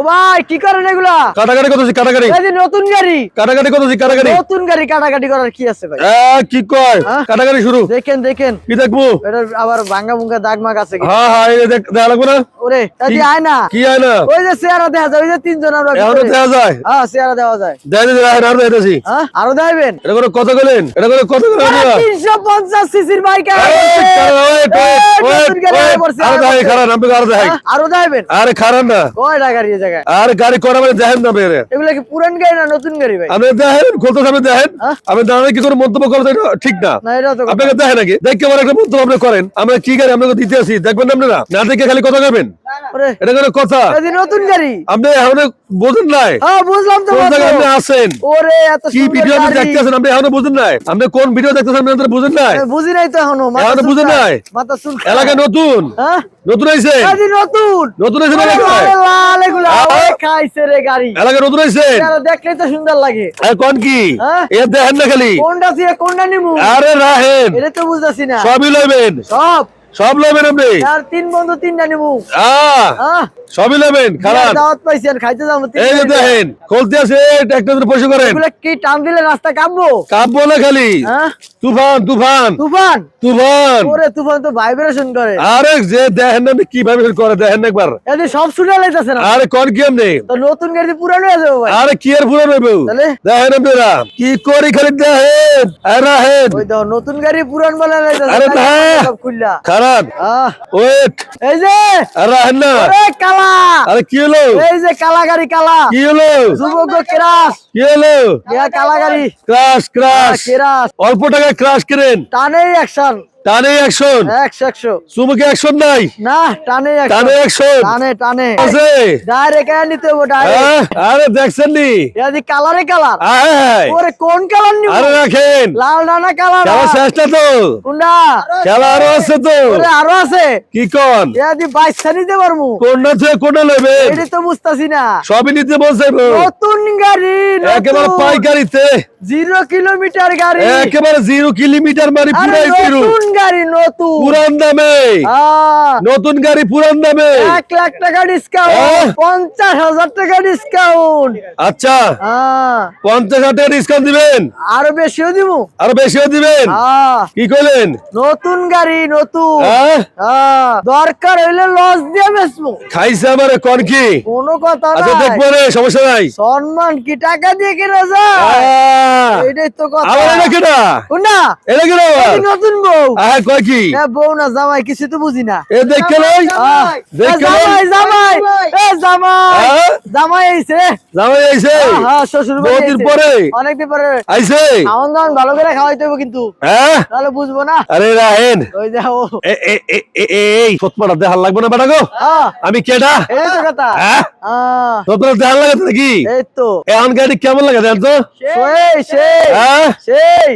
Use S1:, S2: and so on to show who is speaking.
S1: ভাই কি করেন এগুলা?
S2: কাটাকাটি করতেছি কাটাকাটি।
S1: এই যে নতুন গাড়ি।
S2: কাটাকাটি করতেছি কাটাকাটি।
S1: নতুন গাড়ি কাটাকাটি করার কি আছে ভাই?
S2: কি কয়? কাটাকাটি শুরু।
S1: দেখেন দেখেন।
S2: কি দেখবো?
S1: এটা আবার ভাঙা ভুঙ্গা দাগ মাগ আছে কি?
S2: হ্যাঁ হ্যাঁ, এই দেখা লাগবে না?
S1: ওরে তাই আয় না।
S2: কি আয় না?
S1: ওই যে চেহারা দেখা যায়, ওই যে তিনজন আমরা
S2: এখনো দেখা যায়?
S1: হ্যাঁ চেহারা দেওয়া যায়।
S2: দেয় আর দেখাইতেছি।
S1: হ্যাঁ আরো দেখাবেন?
S2: এটা করে কত গেলেন? এটা করে কত গেলেন?
S1: 350 সিসির বাইক
S2: আরো
S1: দেখাবেন?
S2: আরে খারাপ না।
S1: কয়টা গাড়ি এই জায়গায়?
S2: আরে গাড়ি করা মানে দেখেন না বেরে।
S1: এগুলা কি পুরান গাড়ি না নতুন গাড়ি ভাই?
S2: আপনি দেখেন খুলতে সামনে দেখেন। আমি দাঁড়ালে কি করে মন্তব্য করতে ঠিক না।
S1: না এটা তো
S2: আপনাকে দেখেন নাকি দেখে আমার একটা মন্তব্য আপনি করেন। আমরা কি গাড়ি আপনাকে দিতে আসি দেখবেন আপনারা না দেখে খালি কথা করবেন।
S1: ওরে
S2: এটা কোনো কথা?
S1: এই নতুন গাড়ি
S2: আপনি এখনো বোঝেন নাই?
S1: হ্যাঁ বুঝলাম তো।
S2: কোন জায়গায় আপনি আছেন?
S1: ওরে এত
S2: কি
S1: সুন্দর
S2: ভিডিও আপনি
S1: গাড়ি।
S2: দেখতেছেন আপনি এখনো বুঝেন নাই? আপনি কোন ভিডিও দেখতেছেন আপনি এখনো বুঝেন নাই?
S1: বুঝি নাই তো এখনো।
S2: এখনো বুঝেন নাই?
S1: মাথা চুল
S2: এলাকা নতুন
S1: হ্যাঁ
S2: নতুন আইছে
S1: গাড়ি নতুন
S2: নতুন আইছে
S1: ওরে
S2: এলাকায়
S1: লাল লাল এগুলা ওরে খাইছে রে গাড়ি।
S2: এলাকা নতুন আইছে
S1: এরা দেখলেই তো সুন্দর লাগে।
S2: কোন কি
S1: হ্যাঁ?
S2: এ দেখেন না খালি
S1: কোনটা দিয়ে কোনটা নিমু?
S2: আরে রাহেন
S1: এটা তো বুঝতাছি না।
S2: সবই লইবেন সব লইবেন আপনি
S1: আর তিন বন্ধু তিনটা নিমু।
S2: হ্যাঁ সবই লইবেন খারাপ
S1: দাওয়াত পাইছেন খাইতে যাবো।
S2: এই যে দেখেন খুলতে আছে ট্রাক্টর পয়সা করেন
S1: এগুলা কি টান দিলে রাস্তা কাঁপবো?
S2: কাঁপবো না খালি
S1: হ্যাঁ
S2: তুফান তুফান
S1: তুফান
S2: তুফান
S1: ওরে তুফান তো ভাইব্রেশন করে।
S2: আরে যে দেখেন না আপনি কিভাবে করে দেখেন না একবার
S1: এদি সব শুনে লাইতাছে না।
S2: আরে কোন কি আপনি
S1: তো নতুন গাড়ি পুরানো হয়ে যাবে ভাই।
S2: আরে কি আর পুরো নেব
S1: তাহলে
S2: দেখেন আপনারা কি করি খালি দেখেন আর রাহেন
S1: ওই দাও নতুন গাড়ি পুরান বলে লাইতাছে।
S2: আরে না।
S1: সব খুললা
S2: খারাপ ওয়েট
S1: এই যে
S2: আর রাহেন না
S1: ওরে কালা।
S2: আরে কি হলো
S1: এই যে কালা গাড়ি কালা।
S2: কি হলো
S1: যুবক ক্রাশ।
S2: কি হলো
S1: ইয়া কালা গাড়ি
S2: ক্রাশ ক্রাশ
S1: ক্রাশ
S2: অল্প টাকায় ক্রাশ করেন
S1: টানেই অ্যাকশন
S2: টানে অ্যাকশন
S1: 100
S2: চুমুকে অ্যাকশন নাই
S1: না টানে
S2: টানে অ্যাকশন
S1: টানে টানে
S2: আছে
S1: ডাইরেক্ট নিতে হবে ডাইরেক্ট।
S2: আরে দেখছেন নি
S1: এদি কালারে কালার।
S2: আয়
S1: ওরে কোন কালার নিব?
S2: আরে রাখেন
S1: লাল না কালার?
S2: খেলা শেষটা তো
S1: কোনটা?
S2: খেলা আরো আছে তো
S1: ওরে আরো আছে।
S2: কি কোন
S1: এদি বাইসা নিতে পারমু?
S2: কোনটা থেকে কোনটা নেবেন
S1: এটা তো বুঝতাছি না।
S2: সবই নিতে বলছে
S1: নতুন গাড়ি
S2: একেবারে পাইকারিতে
S1: 0 কিলোমিটার গাড়ি।
S2: একেবারে 0 কিলোমিটার মানে
S1: আরে
S2: পুরাই জিরো
S1: নতুন গাড়ি নতুন
S2: পুরান দামে নতুন গাড়ি পুরান দামে
S1: 1 লাখ টাকা ডিসকাউন্ট 50,000 টাকা ডিসকাউন্ট।
S2: আচ্ছা 50,000 টাকা ডিসকাউন্ট দিবেন
S1: আরো বেশিও দিব।
S2: আরো বেশিও দিবেন কি কইলেন
S1: নতুন গাড়ি নতুন দরকার হইলে লস দিয়ে বেচবো।
S2: খাইছে আমারে কোন কি
S1: কোনো কথা
S2: আচ্ছা
S1: নাই।
S2: দেখবো রে সমস্যা নাই
S1: সম্মান কি টাকা দিয়ে কেনা যায়? এটাই তো কথা।
S2: আবার এটা কেনা
S1: কোনটা?
S2: এটা কেনা
S1: এই নতুন বউ।
S2: কয় কি
S1: বউ না জামাই কিছু তো বুঝি না।
S2: এ দেখে লই দেখে লই
S1: জামাই জামাই এ জামাই জামাই আইছে।
S2: জামাই আইছে
S1: হ্যাঁ শ্বশুর বাড়ি
S2: বহুদিন পরে
S1: অনেকদিন পরে
S2: আইছে
S1: খাওয়ান দাওয়ান ভালো করে খাওয়াইতে হবে কিন্তু তাহলে বুঝবো না।
S2: আরে রাহেন
S1: ওই যাও
S2: এই সতমাটা দেখার লাগবে না বেটা গো আমি কেডা
S1: এই তো কথা।
S2: সতমাটা দেখার লাগে নাকি
S1: এই তো
S2: এখন গাড়ি কেমন লাগে দেন তো
S1: সেই সেই সেই